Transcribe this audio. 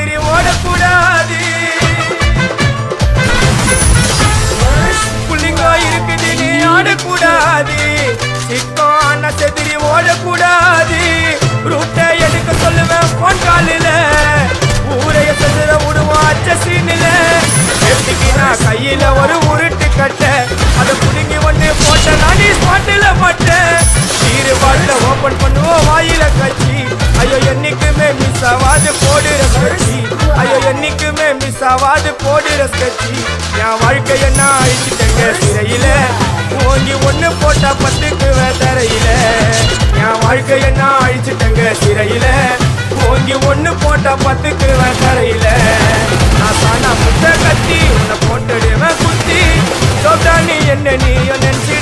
செதிரி ஓடக்கூடாது. புள்ளிங்க இருக்குது நீ ஆடக்கூடாது. சிக்கான செதிரி ஓடக்கூடாது. ரூட்டை எடுக்க சொல்லுவேன் போன் காலில. ஊரைய செதுற விடுவோம் அச்ச சீனில. நான் கையில ஒரு உருட்டு கட்ட அதை புடுங்கி ஒன்று போட்ட நானி ஸ்பாட்டில மாட்டேன். நீரு பாட்டில ஓபன் பண்ணுவோம் வாயில கட்சி. ஐயோ என்னைக்குமே மிஸ் ஆவாது போடுற கட்சி. ஐயோ என்னைக்குமே மிஸ் ஆவாது போடுற கட்சி. என் வாழ்க்கைய நான் அழிச்சிட்டேங்க சிறையில. ஓங்கி ஒண்ணு போட்டா 10க்கு தரையில. என் வாழ்க்கைய நான் அழிச்சிட்டேங்க சிறையில. ஓங்கி ஒண்ணு போட்டா 10க்கு தரையில. நான் சாணா முட்டை கட்டி உன்னை போட்டுடுவேன் குத்தி. நீ என்ன நீ நினைச்சிட